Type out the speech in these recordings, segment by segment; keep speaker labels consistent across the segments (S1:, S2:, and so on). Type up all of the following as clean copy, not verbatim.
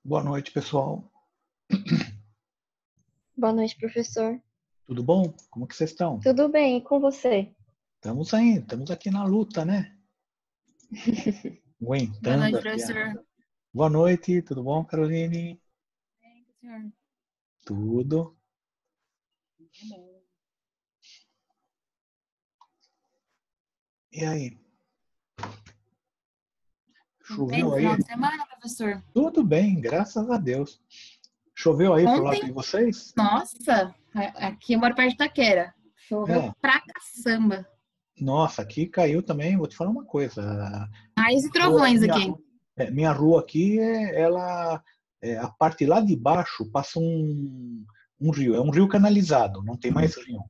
S1: Boa noite, pessoal.
S2: Boa noite, professor.
S1: Tudo bom? Como que vocês estão?
S2: Tudo bem, e com você?
S1: Estamos aqui na luta, né?
S3: Boa
S1: Aguentando
S3: noite,
S1: aqui.
S3: professor.
S1: Boa noite, tudo bom, Caroline?
S3: Bem, senhor.
S1: Tudo. E aí?
S3: Tudo bem no
S1: Choveu aí?
S3: final de semana, professor?
S1: Tudo bem, graças a Deus. Choveu aí pro lado de
S3: Ontem,
S1: vocês?
S3: nossa, aqui eu moro perto de Itaquera. Choveu
S1: É.
S3: pra caçamba.
S1: Nossa, aqui caiu também. Vou te falar uma coisa.
S3: Raios e
S1: Rua-
S3: trovões
S1: minha,
S3: aqui.
S1: ru- minha rua aqui, a parte lá de baixo passa um rio. É um rio canalizado, não tem mais rio.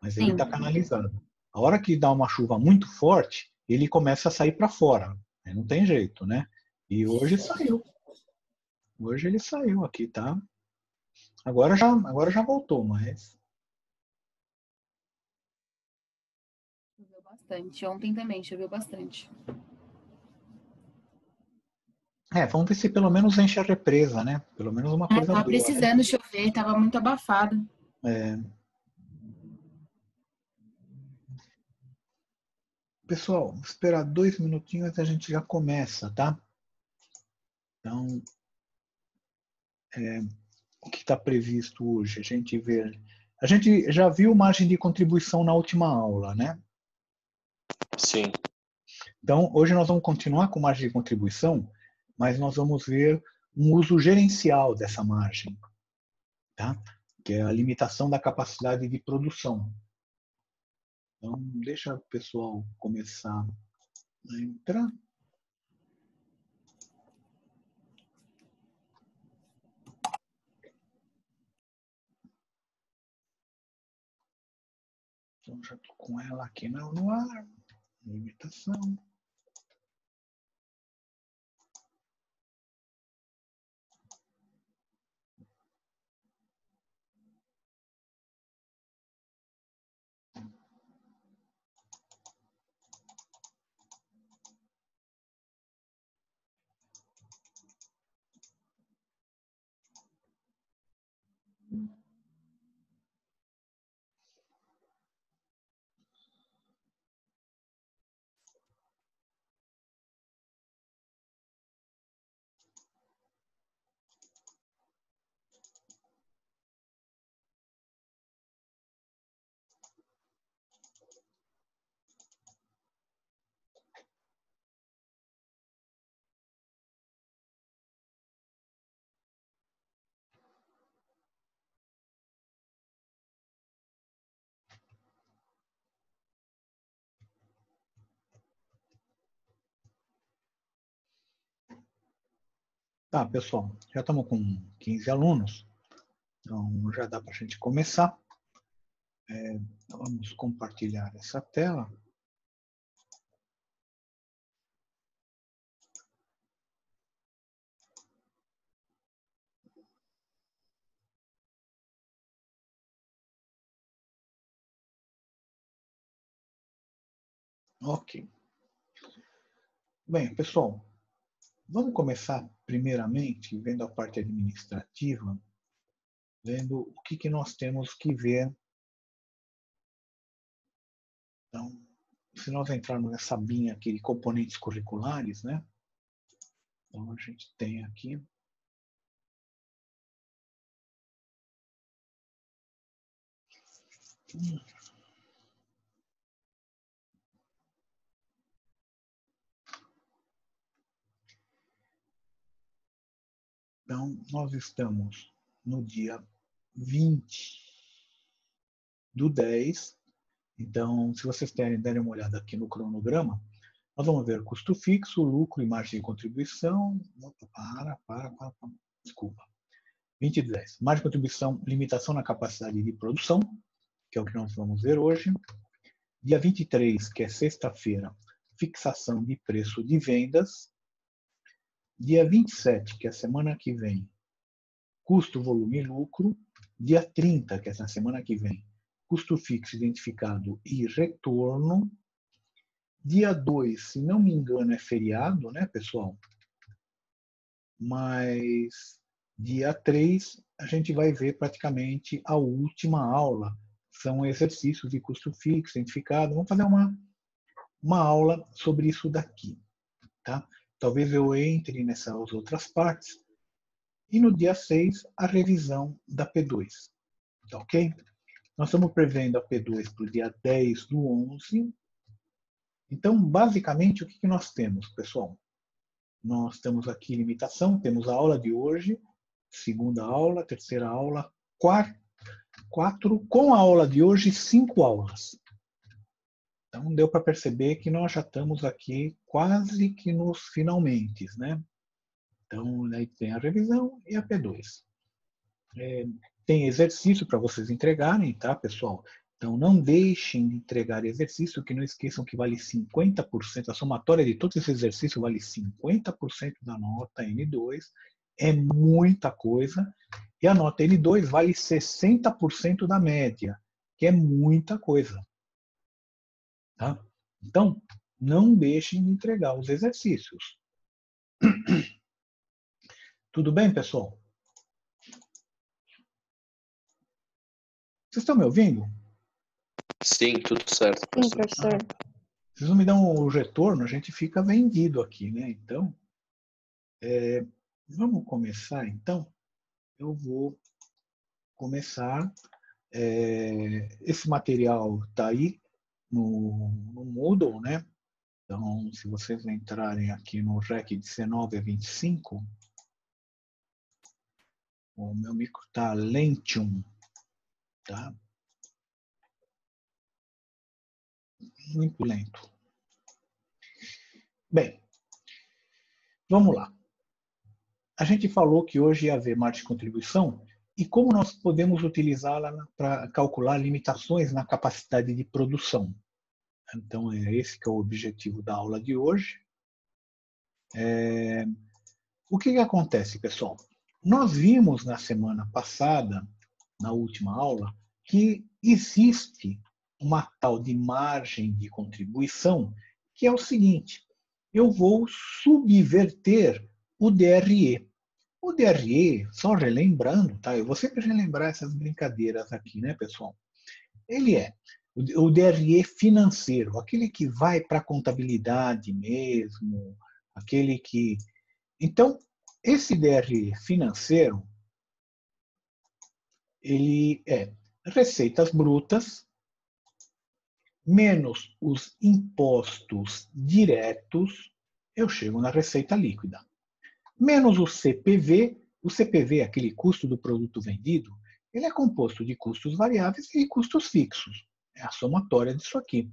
S1: Mas ele
S3: Sim.
S1: está canalizado. A hora que dá uma chuva muito forte, ele começa a sair para fora. Não tem jeito, né? E hoje saiu. Hoje ele saiu aqui, tá? Agora já voltou, mas
S3: Choveu bastante. Ontem também choveu bastante.
S1: vamos ver se pelo menos enche a represa, né? Pelo menos uma coisa
S3: Tava
S1: boa, né?
S3: precisando chover, tava muito abafado.
S1: É, pessoal, esperar 2 minutinhos e a gente já começa, tá? Então, o que está previsto hoje? A gente já viu margem de contribuição na última aula, né?
S4: Sim.
S1: Então, hoje nós vamos continuar com margem de contribuição, mas nós vamos ver um uso gerencial dessa margem, tá? Que é a limitação da capacidade de produção. Então, deixa o pessoal começar a entrar. Então, já estou com ela aqui no ar. Limitação. Tá, pessoal, já estamos com 15 alunos, então já dá para a gente começar. Vamos compartilhar essa tela. Ok. Bem, pessoal, vamos começar primeiramente vendo a parte administrativa, vendo o que nós temos que ver. Então, se nós entrarmos nessa binha aqui de componentes curriculares, né? Então, a gente tem aqui. Então, nós estamos no dia 20/10. Então, se vocês derem uma olhada aqui no cronograma, nós vamos ver custo fixo, lucro e margem de contribuição. Desculpa. 20/10. Margem de contribuição, limitação na capacidade de produção, que é o que nós vamos ver hoje. Dia 23, que é sexta-feira, fixação de preço de vendas. Dia 27, que é a semana que vem, custo, volume e lucro. Dia 30, que é na semana que vem, custo fixo identificado e retorno. Dia 2, se não me engano, é feriado, né, pessoal? mas dia 3 a gente vai ver praticamente a última aula. São exercícios de custo fixo, identificado. Vamos fazer uma aula sobre isso daqui. Tá? Talvez eu entre nessas outras partes. E no dia 6, a revisão da P2. Tá ok? Nós estamos prevendo a P2 para o dia 10 do 11. Então, basicamente, o que nós temos, pessoal? Nós temos aqui limitação, temos a aula de hoje, segunda aula, terceira aula, quatro, com a aula de hoje, 5 aulas. Então, deu para perceber que nós já estamos aqui quase que nos finalmente, né? Então, aí tem a revisão e a P2. Tem exercício para vocês entregarem, tá, pessoal? Então, não deixem de entregar exercício, que não esqueçam que vale 50%, a somatória de todos esses exercícios vale 50% da nota N2, é muita coisa, e a nota N2 vale 60% da média, que é muita coisa. Tá? Então, não deixem de entregar os exercícios. Tudo bem, pessoal? Vocês estão me ouvindo?
S4: Sim, tudo certo,
S2: Sim,
S4: professor.
S2: professor.
S1: Vocês não me dão o retorno, a gente fica vendido aqui, né? Então, vamos começar, então. Eu vou começar. Esse material está aí no Moodle, né? Então, se vocês entrarem aqui no REC 19 a 25, o meu micro está Lentium, tá? Muito lento. Bem, vamos lá. A gente falou que hoje ia haver margem de contribuição e como nós podemos utilizá-la para calcular limitações na capacidade de produção. Então, é esse que é o objetivo da aula de hoje. O que acontece, pessoal? Nós vimos na semana passada, na última aula, que existe uma tal de margem de contribuição, que é o seguinte: eu vou subverter o DRE. O DRE, só relembrando, tá? Eu vou sempre relembrar essas brincadeiras aqui, né, pessoal? Ele é o DRE financeiro, aquele que vai para a contabilidade mesmo, aquele que... Então, esse DRE financeiro, ele é receitas brutas menos os impostos diretos, eu chego na receita líquida. Menos o CPV é aquele custo do produto vendido, ele é composto de custos variáveis e custos fixos. É a somatória disso aqui.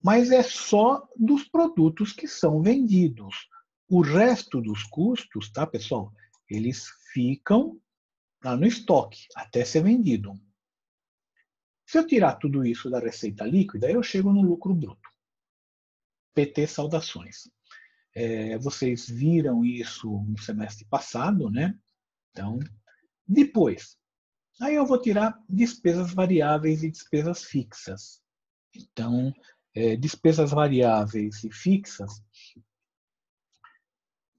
S1: Mas é só dos produtos que são vendidos. O resto dos custos, tá, pessoal? Eles ficam lá no estoque, até ser vendido. Se eu tirar tudo isso da receita líquida, eu chego no lucro bruto. PT saudações. Vocês viram isso no semestre passado, né? Então, depois, aí eu vou tirar despesas variáveis e despesas fixas. Então, despesas variáveis e fixas.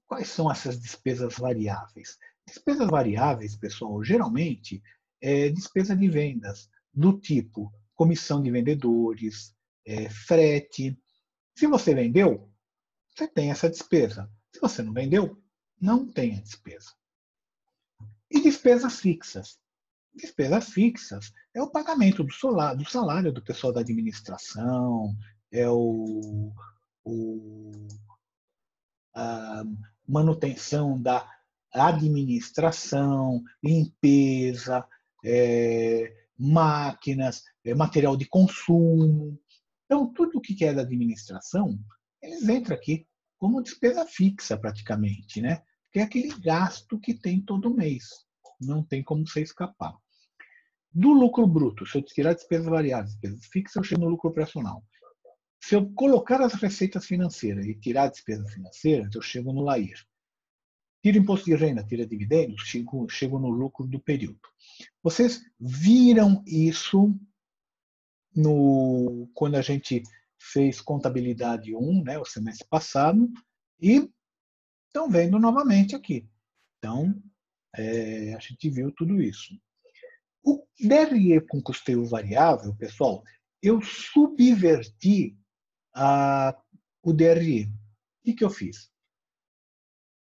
S1: Quais são essas despesas variáveis? Despesas variáveis, pessoal, geralmente é despesa de vendas, do tipo comissão de vendedores, frete. Se você vendeu, você tem essa despesa. Se você não vendeu, não tem a despesa. E despesas fixas. Despesas fixas é o pagamento do salário do pessoal da administração, é a manutenção da administração, limpeza, máquinas, material de consumo. Então, tudo o que é da administração, eles entram aqui como despesa fixa, praticamente, né? Que é aquele gasto que tem todo mês. Não tem como você escapar. Do lucro bruto, se eu tirar despesas variáveis, despesas fixas, eu chego no lucro operacional. Se eu colocar as receitas financeiras e tirar a despesa financeira, eu chego no LAIR. Tira imposto de renda, tira dividendos, chego no lucro do período. Vocês viram isso quando a gente fez contabilidade 1, né, o semestre passado, e estão vendo novamente aqui. Então, a gente viu tudo isso. O DRE com custeio variável, pessoal, eu subverti o DRE. O que eu fiz?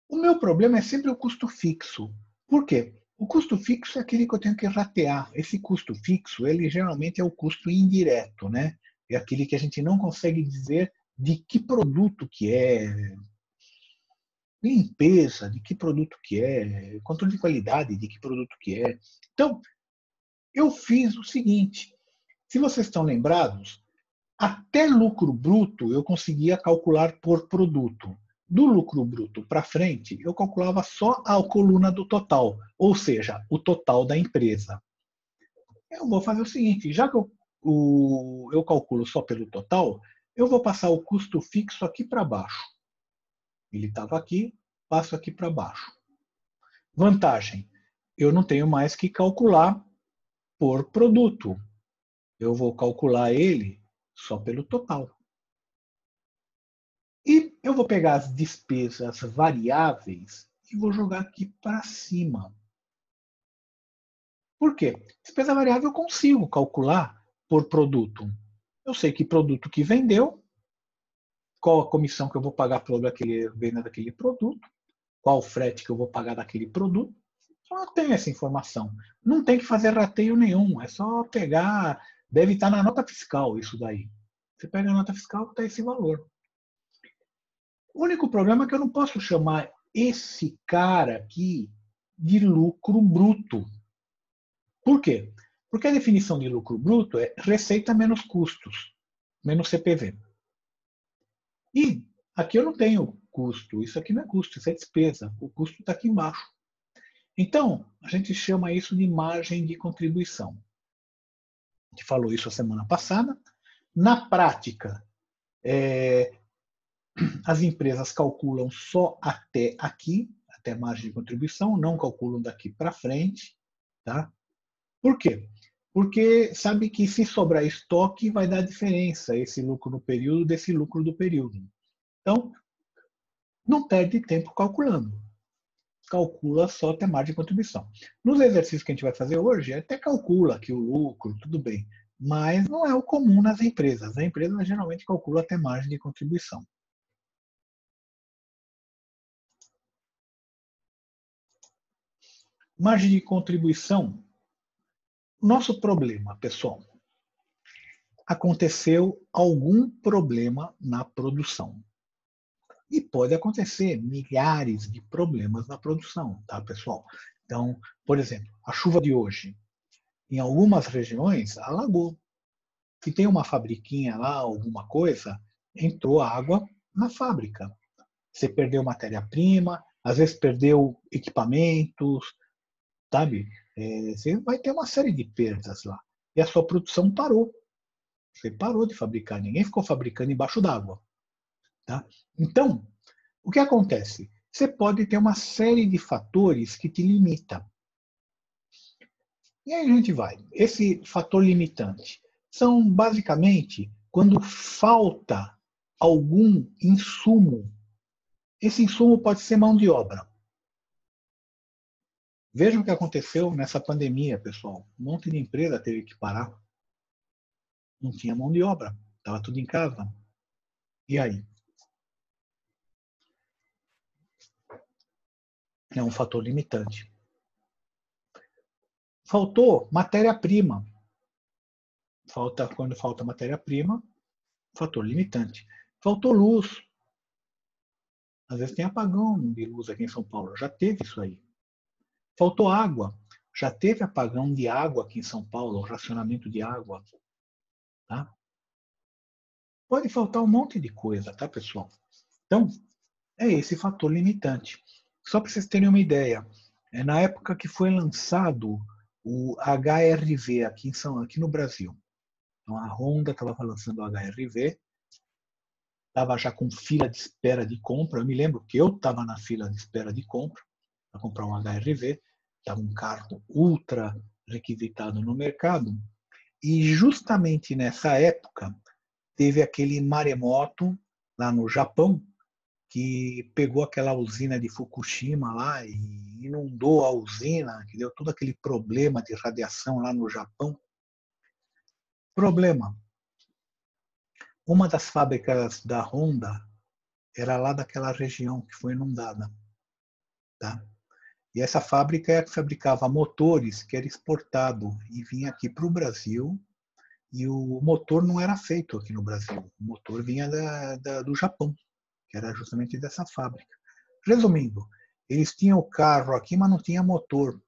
S1: O meu problema é sempre o custo fixo. Por quê? O custo fixo é aquele que eu tenho que ratear. Esse custo fixo, ele geralmente é o custo indireto, né? É aquele que a gente não consegue dizer de que produto que é, limpeza, de que produto que é, controle de qualidade, de que produto que é. Então, eu fiz o seguinte, se vocês estão lembrados, até lucro bruto eu conseguia calcular por produto. Do lucro bruto para frente, eu calculava só a coluna do total, ou seja, o total da empresa. Eu vou fazer o seguinte, já que eu calculo só pelo total, eu vou passar o custo fixo aqui para baixo. Ele estava aqui, passo aqui para baixo. Vantagem, eu não tenho mais que calcular por produto. Eu vou calcular ele só pelo total. E eu vou pegar as despesas variáveis e vou jogar aqui para cima. Por quê? Despesa variável eu consigo calcular por produto. Eu sei que produto que vendeu, qual a comissão que eu vou pagar pela venda daquele produto, qual o frete que eu vou pagar daquele produto. Só tenho essa informação. Não tem que fazer rateio nenhum, é só pegar, deve estar na nota fiscal isso daí. Você pega a nota fiscal, está esse valor. O único problema é que eu não posso chamar esse cara aqui de lucro bruto. Por quê? Porque a definição de lucro bruto é receita menos custos, menos CPV. E aqui eu não tenho custo, isso aqui não é custo, isso é despesa. O custo está aqui embaixo. Então, a gente chama isso de margem de contribuição. A gente falou isso a semana passada. Na prática, as empresas calculam só até aqui, até a margem de contribuição, não calculam daqui para frente. Tá? Por quê? Porque sabe que se sobrar estoque vai dar diferença esse lucro no período desse lucro do período. Então, não perde tempo calculando. Calcula só até margem de contribuição. Nos exercícios que a gente vai fazer hoje, até calcula aqui o lucro, tudo bem. Mas não é o comum nas empresas. A empresa geralmente calcula até margem de contribuição. Margem de contribuição. Nosso problema, pessoal, aconteceu algum problema na produção. E pode acontecer milhares de problemas na produção, tá, pessoal? Então, por exemplo, a chuva de hoje, em algumas regiões, alagou. Se tem uma fabriquinha lá, alguma coisa, entrou água na fábrica. Você perdeu matéria-prima, às vezes perdeu equipamentos, sabe? Você vai ter uma série de perdas lá. E a sua produção parou. Você parou de fabricar, ninguém ficou fabricando embaixo d'água. Tá? Então, o que acontece? Você pode ter uma série de fatores que te limitam. E aí a gente vai. Esse fator limitante são basicamente quando falta algum insumo. Esse insumo pode ser mão de obra. Vejam o que aconteceu nessa pandemia, pessoal. Um monte de empresa teve que parar. Não tinha mão de obra. Estava tudo em casa. E aí? É um fator limitante. Faltou matéria-prima. Quando falta matéria-prima, fator limitante. Faltou luz. Às vezes tem apagão de luz aqui em São Paulo. Já teve isso aí. Faltou água. Já teve apagão de água aqui em São Paulo, racionamento de água. Tá? Pode faltar um monte de coisa, tá, pessoal? Então, é esse fator limitante. Só para vocês terem uma ideia, na época que foi lançado o HRV aqui no Brasil. Então, a Honda estava lançando o HRV, estava já com fila de espera de compra. Eu me lembro que eu estava na fila de espera de compra para comprar um HRV. Estava um carro ultra requisitado no mercado. E justamente nessa época, teve aquele maremoto lá no Japão, que pegou aquela usina de Fukushima lá e inundou a usina, que deu todo aquele problema de radiação lá no Japão. Problema. Uma das fábricas da Honda era lá daquela região que foi inundada. Tá? E essa fábrica é que fabricava motores que era exportado e vinha aqui para o Brasil. E o motor não era feito aqui no Brasil. O motor vinha do Japão, que era justamente dessa fábrica. Resumindo, eles tinham o carro aqui, mas não tinha motor.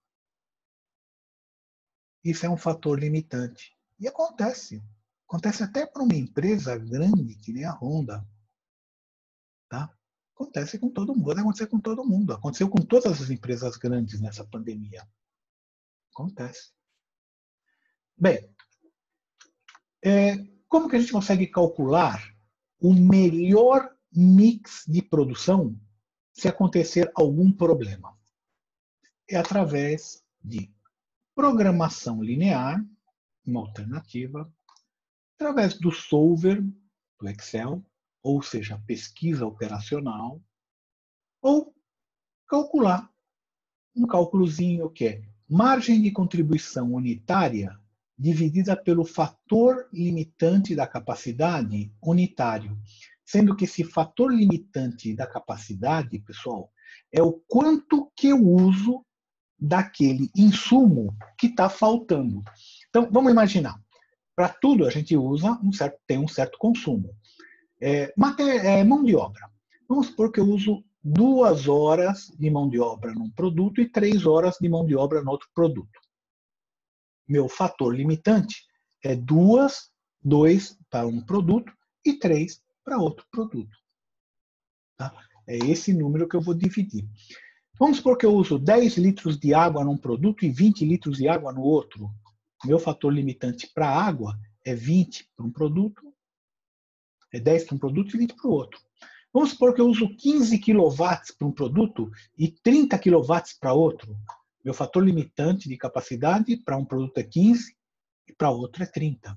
S1: Isso é um fator limitante. E acontece. Acontece até para uma empresa grande, que nem a Honda. Tá? Acontece com todo mundo. Pode acontecer com todo mundo. Aconteceu com todas as empresas grandes nessa pandemia. Acontece. Bem, como que a gente consegue calcular o melhor mix de produção se acontecer algum problema? É através de programação linear, uma alternativa, através do solver, do Excel, ou seja, pesquisa operacional, ou calcular um cálculozinho que é margem de contribuição unitária dividida pelo fator limitante da capacidade unitário. Sendo que esse fator limitante da capacidade, pessoal, é o quanto que eu uso daquele insumo que está faltando. Então, vamos imaginar. Para tudo a gente usa tem um certo consumo. Mão de obra. Vamos supor que eu uso 2 horas de mão de obra num produto e 3 horas de mão de obra no outro produto. Meu fator limitante é 2 para um produto e 3 para outro produto. Tá? É esse número que eu vou dividir. Vamos supor que eu uso 10 litros de água num produto e 20 litros de água no outro. Meu fator limitante para a água é 20 para um produto, é 10 para um produto e 20 para o outro. Vamos supor que eu uso 15 kW para um produto e 30 kW para outro. Meu fator limitante de capacidade para um produto é 15 e para outro é 30.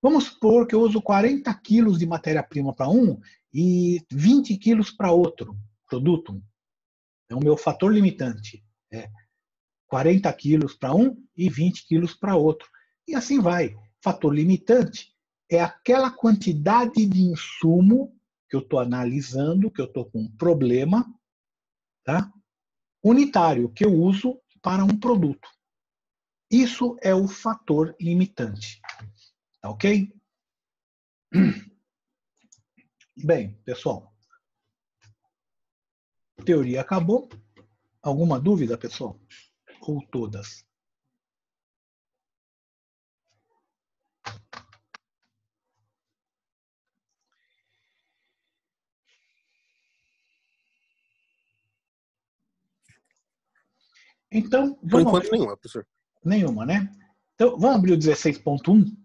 S1: Vamos supor que eu uso 40 kg de matéria-prima para um e 20 kg para outro produto. Então, o meu fator limitante é 40 quilos para um e 20 quilos para outro. E assim vai. Fator limitante é aquela quantidade de insumo que eu estou analisando, que eu estou com um problema, tá? Unitário, que eu uso para um produto. Isso é o fator limitante. Tá ok? Bem, pessoal. Teoria acabou. Alguma dúvida, pessoal? Ou todas? Então,
S5: por enquanto, nenhuma, professor.
S1: Nenhuma, né? Então, vamos abrir o 16.1.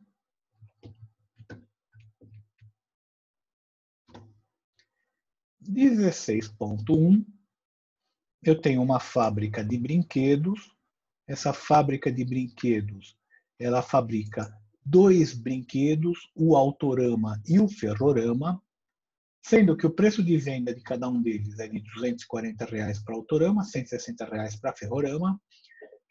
S1: Eu tenho uma fábrica de brinquedos. Essa fábrica de brinquedos, ela fabrica 2 brinquedos, o Autorama e o Ferrorama, sendo que o preço de venda de cada um deles é de R$ 240 para o Autorama, R$ 160 para a Ferrorama.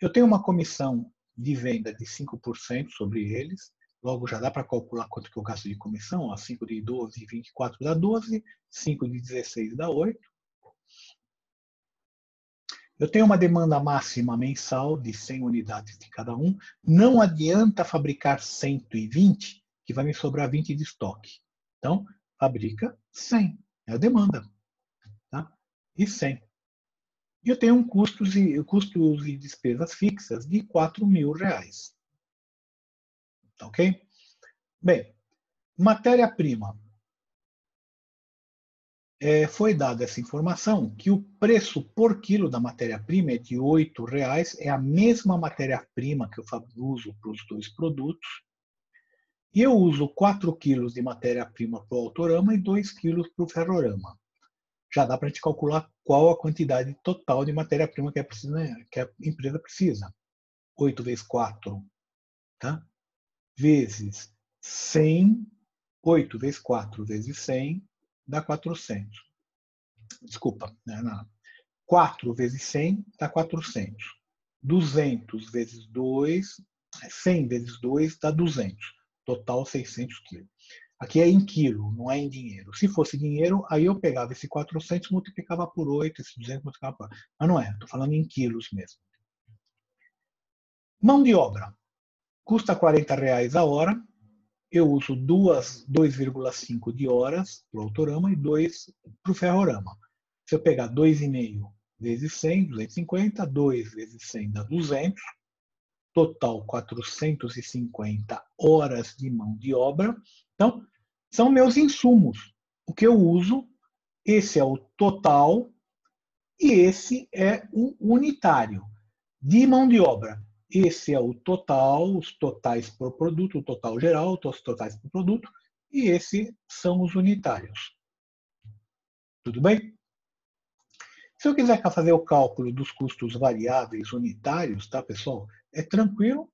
S1: Eu tenho uma comissão de venda de 5% sobre eles. Logo, já dá para calcular quanto que eu gasto de comissão. Ó, 5 de 12, 24 dá 12. 5 de 16 dá 8. Eu tenho uma demanda máxima mensal de 100 unidades de cada um. Não adianta fabricar 120, que vai me sobrar 20 de estoque. Então, fabrica 100. É a demanda. Tá? E 100. E eu tenho custos e despesas fixas de R$ 4.000. Tá ok? Bem, matéria-prima. Foi dada essa informação que o preço por quilo da matéria-prima é de R$ 8,00, é a mesma matéria-prima que eu uso para os 2 produtos. E eu uso 4 quilos de matéria-prima para o Autorama e 2 quilos para o Ferrorama. Já dá para a gente calcular qual a quantidade total de matéria-prima que a empresa precisa. 8 vezes 4, tá? Vezes 100, 8 vezes 4 vezes 100, dá 400. Desculpa, né, 4 vezes 100 dá 400. 200 vezes 2, 100 vezes 2 dá 200. Total 600 quilos. Aqui é em quilo, não é em dinheiro. Se fosse dinheiro, aí eu pegava esse 400 e multiplicava por 8, esse 200 multiplicava por 8. Mas não é, estou falando em quilos mesmo. Mão de obra. Custa R$40 a hora. Eu uso 2,5 de horas para o autorama e 2 para o ferrorama. Se eu pegar 2,5 vezes 100, 250, 2 vezes 100 dá 200, total 450 horas de mão de obra. Então, são meus insumos. O que eu uso, esse é o total e esse é o unitário. De mão de obra, esse é o total, os totais por produto, o total geral, os totais por produto, e esses são os unitários. Tudo bem? Se eu quiser fazer o cálculo dos custos variáveis unitários, tá, pessoal? É tranquilo.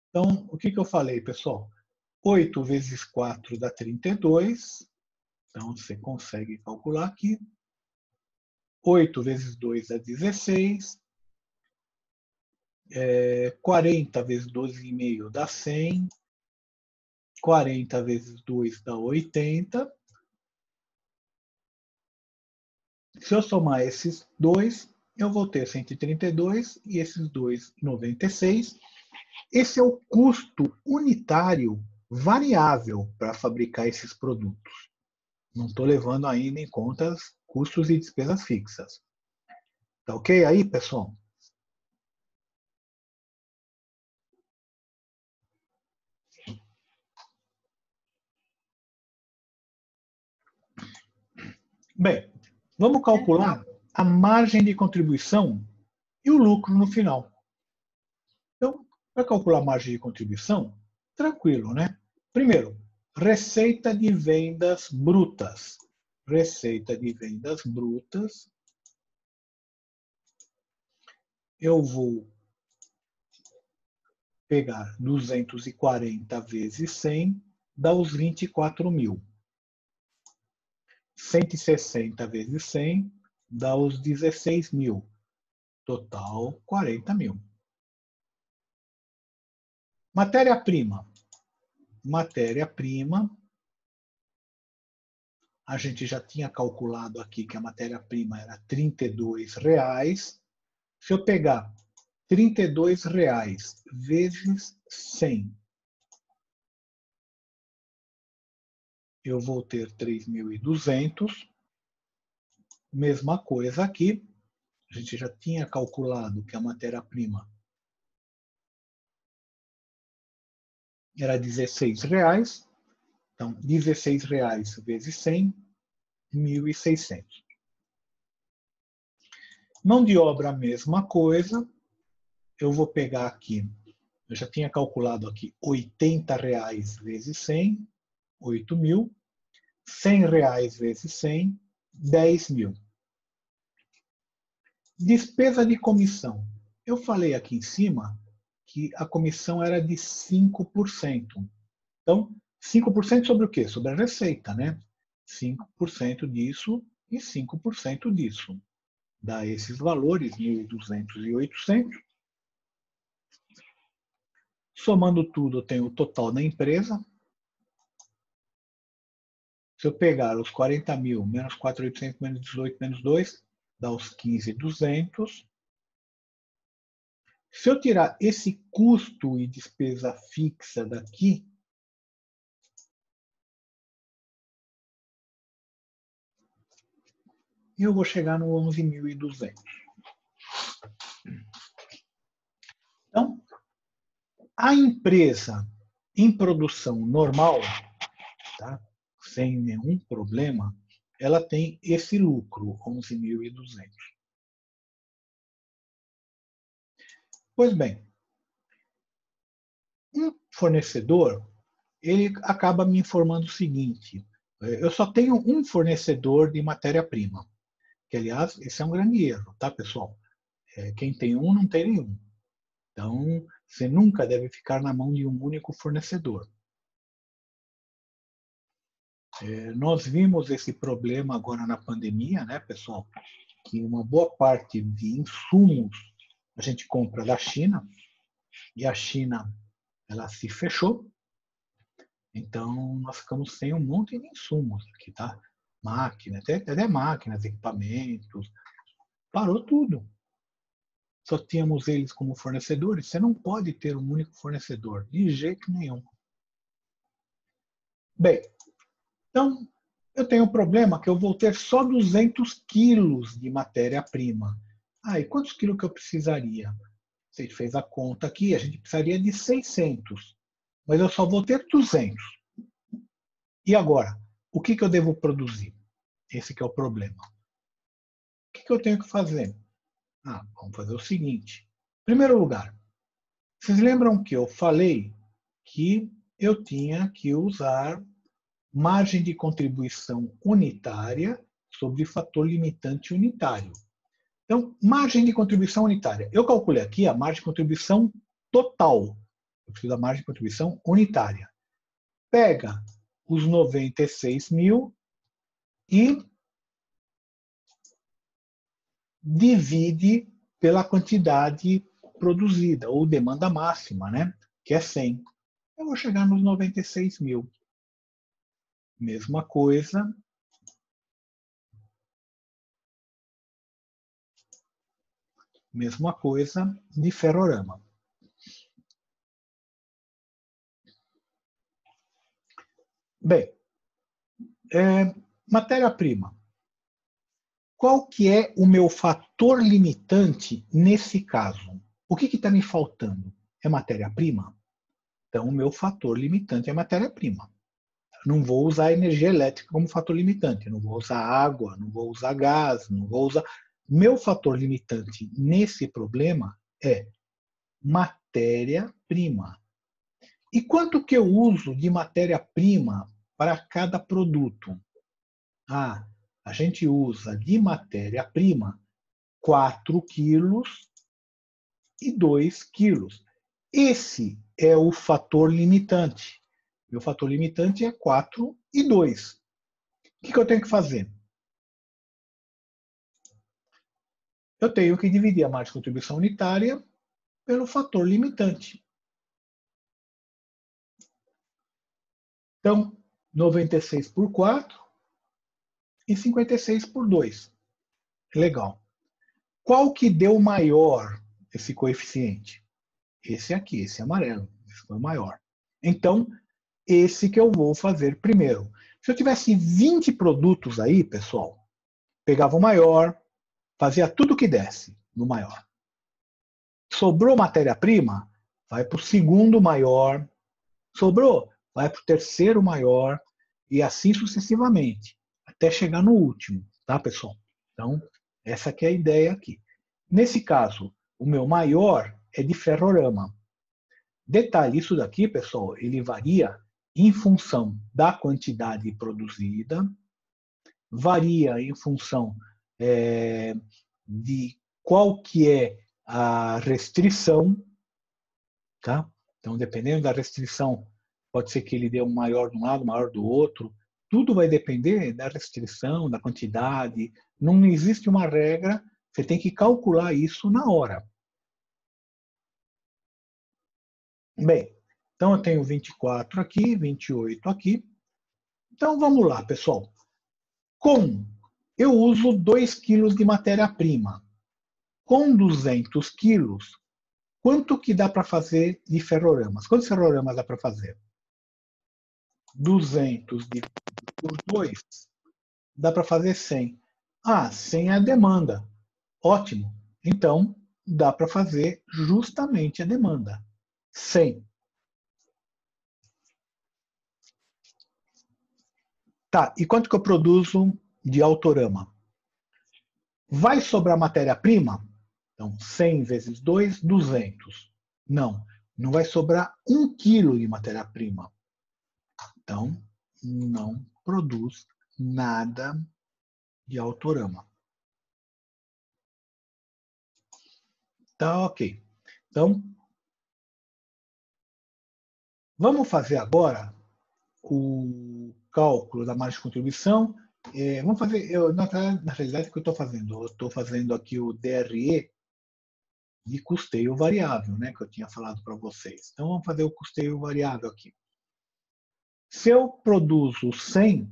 S1: Então, o que eu falei, pessoal? 8 vezes 4 dá 32. Então, você consegue calcular aqui. 8 vezes 2 dá 16. 40 vezes 12,5 dá 100. 40 vezes 2 dá 80. Se eu somar esses dois, eu vou ter 132 e esses dois, 96. Esse é o custo unitário variável para fabricar esses produtos. Não estou levando ainda em conta custos e despesas fixas. Tá ok aí, pessoal? Bem, vamos calcular a margem de contribuição e o lucro no final. Então, para calcular a margem de contribuição, tranquilo, né? Primeiro, receita de vendas brutas. Receita de vendas brutas. Eu vou pegar 240 vezes 100, dá os 24 mil. 160 vezes 100, dá os 16 mil. Total, 40 mil. Matéria-prima. Matéria-prima. A gente já tinha calculado aqui que a matéria-prima era R$32. Se eu pegar R$32 vezes 100, eu vou ter 3.200. Mesma coisa aqui. A gente já tinha calculado que a matéria-prima era R$16. Então, R$16 vezes 100, 1.600. Mão de obra, a mesma coisa. Eu vou pegar aqui, eu já tinha calculado aqui, R$80 vezes 100, 8 mil. R$100 vezes 100, 10 mil. Despesa de comissão. Eu falei aqui em cima que a comissão era de 5%. Então, 5% sobre o quê? Sobre a receita, né? 5% disso e 5% disso. Dá esses valores, 1.200 e 800. Somando tudo, eu tenho o total da empresa. Se eu pegar os 40 mil, menos 4.800, menos 18, menos 2, dá os 15.200. Se eu tirar esse custo e despesa fixa daqui, eu vou chegar no 11.200. Então, a empresa em produção normal, tá? Sem nenhum problema, ela tem esse lucro, 11.200. Pois bem, um fornecedor, ele acaba me informando o seguinte: eu só tenho um fornecedor de matéria-prima, que, aliás, esse é um grande erro, tá, pessoal? Quem tem um, não tem nenhum. Então, você nunca deve ficar na mão de um único fornecedor. Nós vimos esse problema agora na pandemia, né, pessoal? Que uma boa parte de insumos a gente compra da China, e a China ela se fechou, então nós ficamos sem um monte de insumos aqui, tá? Máquinas, até máquinas, equipamentos, parou tudo. Só tínhamos eles como fornecedores. Você não pode ter um único fornecedor, de jeito nenhum. Bem, então eu tenho um problema que eu vou ter só 200 quilos de matéria-prima. E quantos quilos que eu precisaria? Você fez a conta aqui, a gente precisaria de 600, mas eu só vou ter 200. E agora, o que eu devo produzir? Esse que é o problema. O que eu tenho que fazer? Vamos fazer o seguinte. Em primeiro lugar, vocês lembram que eu falei que eu tinha que usar margem de contribuição unitária sobre fator limitante unitário. Então, margem de contribuição unitária. Eu calculei aqui a margem de contribuição total. Eu preciso da margem de contribuição unitária. Pega os 96 mil e divide pela quantidade produzida, ou demanda máxima, né? Que é 100. Eu vou chegar nos 96 mil. Mesma coisa. Mesma coisa de ferrorama. Bem, matéria-prima. Qual que é o meu fator limitante nesse caso? O que está me faltando? É matéria-prima? Então, o meu fator limitante é matéria-prima. Não vou usar energia elétrica como fator limitante. Não vou usar água, não vou usar gás, não vou usar... Meu fator limitante nesse problema é matéria-prima. E quanto que eu uso de matéria-prima para cada produto? A gente usa de matéria-prima 4 quilos e 2 quilos. Esse é o fator limitante. Meu fator limitante é 4 e 2. O que eu tenho que fazer? Eu tenho que dividir a margem de contribuição unitária pelo fator limitante. Então, 96 por 4 e 56 por 2. Legal. Qual que deu maior esse coeficiente? Esse aqui, esse amarelo. Esse foi o maior. Então, esse que eu vou fazer primeiro. Se eu tivesse 20 produtos aí, pessoal, pegava o maior, fazia tudo que desse no maior. Sobrou matéria-prima? Vai para o segundo maior. Sobrou? Vai para o terceiro maior. E assim sucessivamente, até chegar no último. Tá, pessoal? Então, essa que é a ideia aqui. Nesse caso, o meu maior é de ferrorama. Detalhe, isso daqui, pessoal, ele varia em função da quantidade produzida, varia em função de qual que é a restrição, tá? Então, dependendo da restrição, pode ser que ele dê um maior de um lado, maior do outro. Tudo vai depender da restrição, da quantidade. Não existe uma regra, você tem que calcular isso na hora. Bem, então eu tenho 24 aqui, 28 aqui. Então vamos lá, pessoal. Eu uso 2 kg de matéria-prima. Com 200 quilos, quanto que dá para fazer de ferroramas? Quantos ferroramas dá para fazer? 200 por 2, dá para fazer 100. 100 é a demanda. Ótimo. Então, dá para fazer justamente a demanda. 100. Tá, e quanto que eu produzo de autorama? Vai sobrar matéria-prima? Então, 100 vezes 2, 200. Não, não vai sobrar 1 quilo de matéria-prima. Então, não produz nada de autorama. Tá ok. Então, vamos fazer agora o cálculo da margem de contribuição. Vamos fazer, na realidade, o que eu estou fazendo? Eu estou fazendo aqui o DRE de custeio variável, né, que eu tinha falado para vocês. Então, vamos fazer o custeio variável aqui. Se eu produzo 100,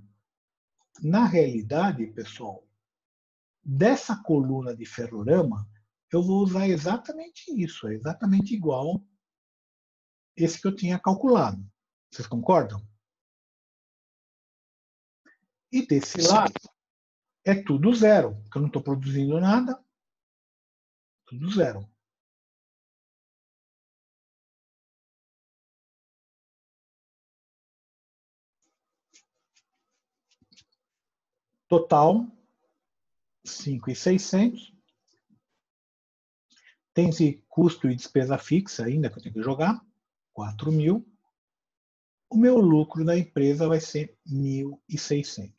S1: na realidade, pessoal, dessa coluna de ferrorama, eu vou usar exatamente isso, é exatamente igual esse que eu tinha calculado. Vocês concordam? E desse lado, é tudo zero, porque eu não estou produzindo nada, tudo zero. Total, 5.600. Tem esse custo e despesa fixa ainda que eu tenho que jogar, 4.000. O meu lucro da empresa vai ser 1.600.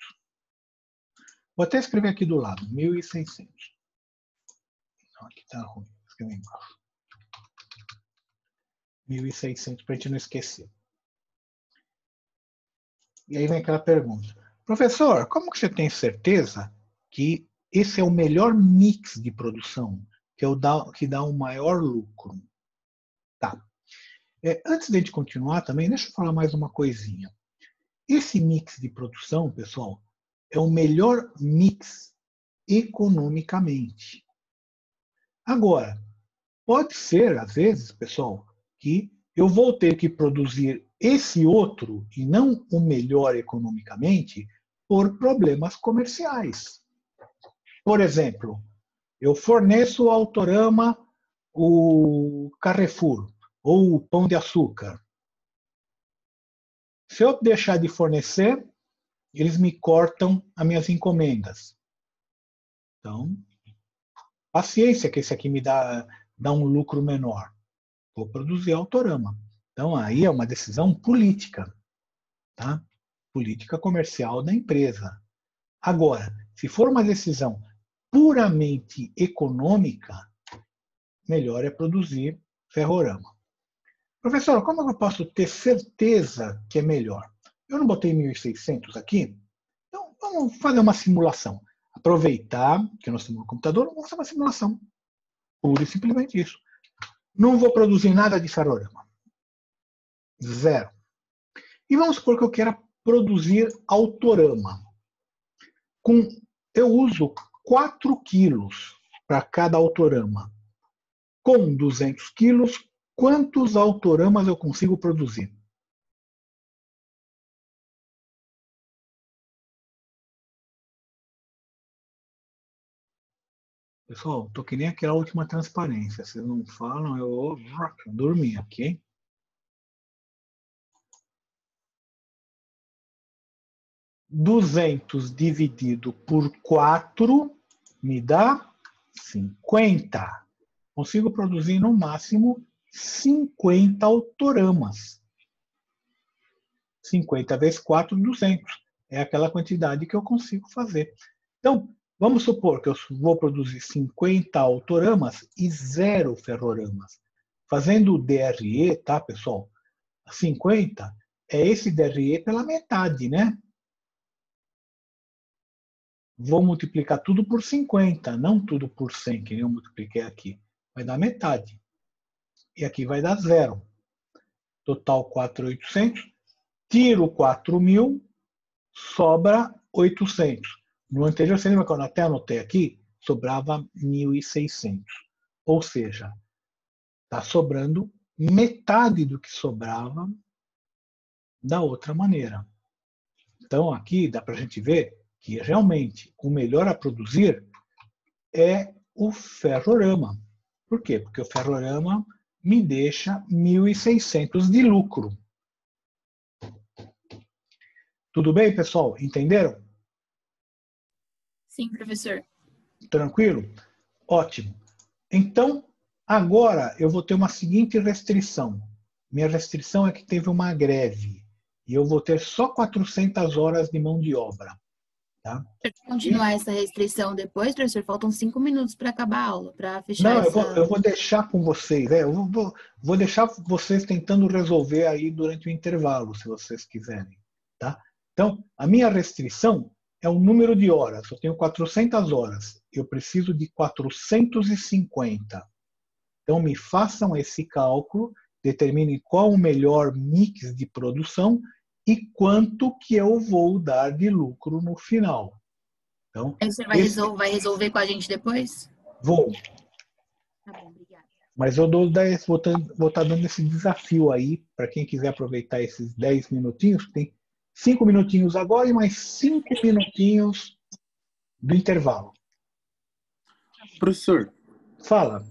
S1: Vou até escrever aqui do lado, 1.600. Não, aqui está ruim, vou escrever embaixo. 1.600 para a gente não esquecer. E aí vem aquela pergunta. Professor, como que você tem certeza que esse é o melhor mix de produção, que dá um maior lucro? Tá. Antes de a gente continuar também, deixa eu falar mais uma coisinha. Esse mix de produção, pessoal, é o melhor mix economicamente. Agora, pode ser, às vezes, pessoal, que eu vou ter que produzir esse outro e não o melhor economicamente por problemas comerciais. Por exemplo, eu forneço ao Autorama o Carrefour ou o Pão de Açúcar. Se eu deixar de fornecer, eles me cortam as minhas encomendas. Então, paciência que esse aqui me dá um lucro menor. Vou produzir Autorama. Então, aí é uma decisão política, tá? Política comercial da empresa. Agora, se for uma decisão puramente econômica, melhor é produzir ferrorama. Professor, como eu posso ter certeza que é melhor? Eu não botei 1.600 aqui? Então, vamos fazer uma simulação. Aproveitar que nós temos no computador, vamos fazer uma simulação. Pura e simplesmente isso. Não vou produzir nada de ferrorama. Zero. E vamos supor que eu queira produzir Autorama. Eu uso 4 quilos para cada Autorama. Com 200 quilos, quantos Autoramas eu consigo produzir? Pessoal, estou que nem aquela última transparência. Vocês não falam, eu vou dormir aqui. $200 dividido por 4 me dá 50. Consigo produzir no máximo 50 Autoramas. 50 vezes 4, 200. É aquela quantidade que eu consigo fazer. Então, vamos supor que eu vou produzir 50 Autoramas e 0 ferroramas. Fazendo o DRE, tá, pessoal? 50 é esse DRE pela metade, né? Vou multiplicar tudo por 50, não tudo por 100, que nem eu multipliquei aqui. Vai dar metade. E aqui vai dar 0. Total 4.800. Tiro 4.000, sobra 800. No anterior, você lembra que eu até anotei aqui? Sobrava 1.600. Ou seja, está sobrando metade do que sobrava da outra maneira. Então, aqui dá para a gente ver que realmente o melhor a produzir é o ferrorama. Por quê? Porque o ferrorama me deixa 1.600 de lucro. Tudo bem, pessoal? Entenderam?
S3: Sim, professor.
S1: Tranquilo? Ótimo. Então, agora eu vou ter uma seguinte restrição. Minha restrição é que teve uma greve. E eu vou ter só 400 horas de mão de obra. Tá?
S3: Para continuar essa restrição depois, professor, faltam 5 minutos para acabar a aula, para fechar
S1: Não,
S3: essa...
S1: eu vou deixar com vocês. Eu vou deixar vocês tentando resolver aí durante o intervalo, se vocês quiserem. Tá? Então, a minha restrição é o número de horas. Eu tenho 400 horas. Eu preciso de 450. Então, me façam esse cálculo, determinem qual o melhor mix de produção e quanto que eu vou dar de lucro no final. Então,
S3: Aí você vai resolver com a gente depois?
S1: vou.
S3: Tá bom, obrigada.
S1: Mas eu vou estar dando esse desafio aí para quem quiser aproveitar esses 10 minutinhos. Tem 5 minutinhos agora e mais 5 minutinhos do intervalo.
S5: Professor,
S1: Fala.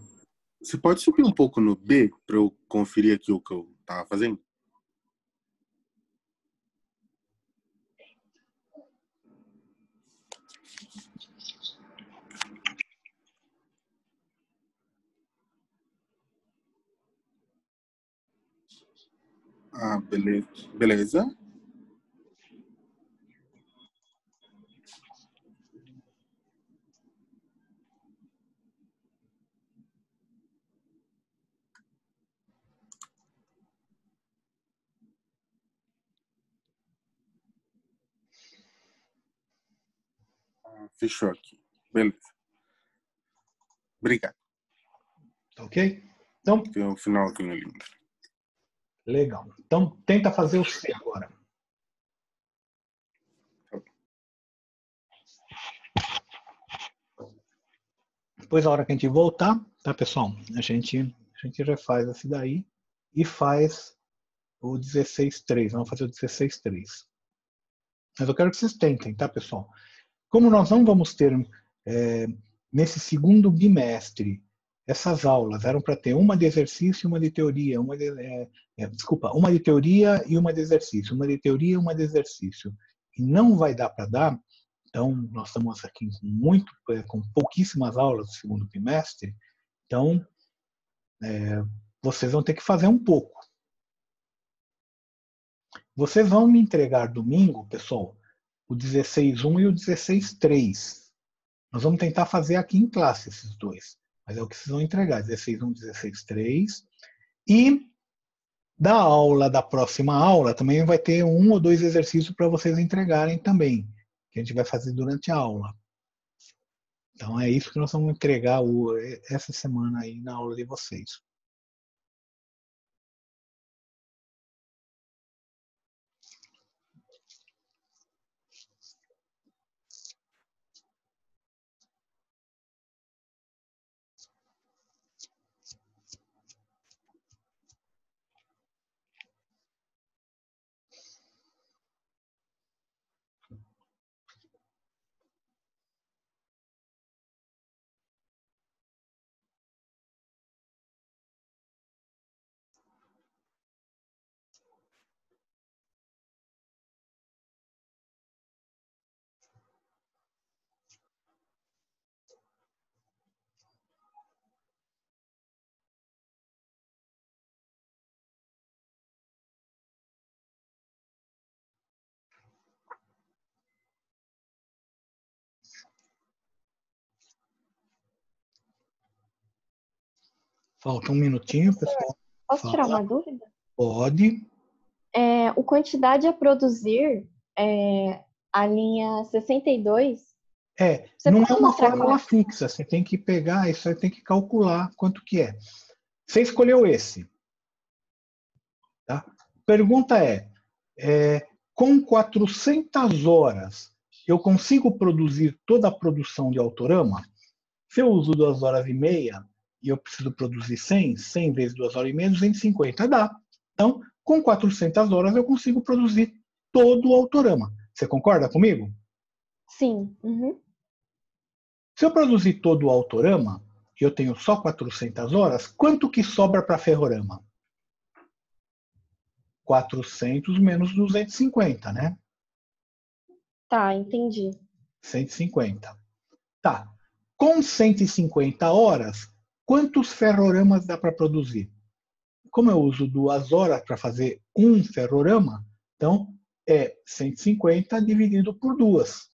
S5: você pode subir um pouco no B para eu conferir aqui o que eu estava fazendo? Ah, beleza. Beleza. Fechou aqui. Beleza. Obrigado.
S1: Ok? Então,
S5: Tem um finalzinho lindo.
S1: legal. Então, tenta fazer o C agora. Depois, a hora que a gente voltar, tá, pessoal? A gente refaz esse daí e faz o 16.3. Vamos fazer o 16.3. Mas eu quero que vocês tentem, tá, pessoal? Como nós não vamos ter, nesse segundo bimestre, essas aulas eram para ter uma de exercício e uma de teoria, uma de teoria e uma de exercício, uma de teoria e uma de exercício. E não vai dar para dar, então nós estamos aqui com pouquíssimas aulas do segundo bimestre, então vocês vão ter que fazer um pouco. Vocês vão me entregar domingo, pessoal, o 16.1 e o 16.3. Nós vamos tentar fazer aqui em classe esses dois. Mas é o que vocês vão entregar, 16.1, 16.3. E da aula, da próxima aula, também vai ter 1 ou 2 exercícios para vocês entregarem também, que a gente vai fazer durante a aula. Então é isso que nós vamos entregar essa semana aí na aula de vocês. Falta um minutinho, pessoal.
S2: Posso tirar uma dúvida?
S1: Pode.
S2: O quantidade a produzir, a linha 62, você
S1: Não
S2: pode
S1: é uma
S2: mostrar
S1: fórmula fixa. Você tem que pegar isso aí, tem que calcular quanto que é. Você escolheu esse. Tá? Pergunta com 400 horas, eu consigo produzir toda a produção de Autorama? Se eu uso 2 horas e meia e eu preciso produzir 100 vezes 2 horas e meia, 250 dá. Então, com 400 horas eu consigo produzir todo o Autorama. Você concorda comigo?
S2: Sim. Uhum.
S1: Se eu produzir todo o Autorama e eu tenho só 400 horas, quanto que sobra para Ferrorama? 400 menos 250, né?
S2: Tá, entendi.
S1: 150. Tá. Com 150 horas, quantos ferroramas dá para produzir? Como eu uso 2 horas para fazer um ferrorama, então é 150 dividido por 2.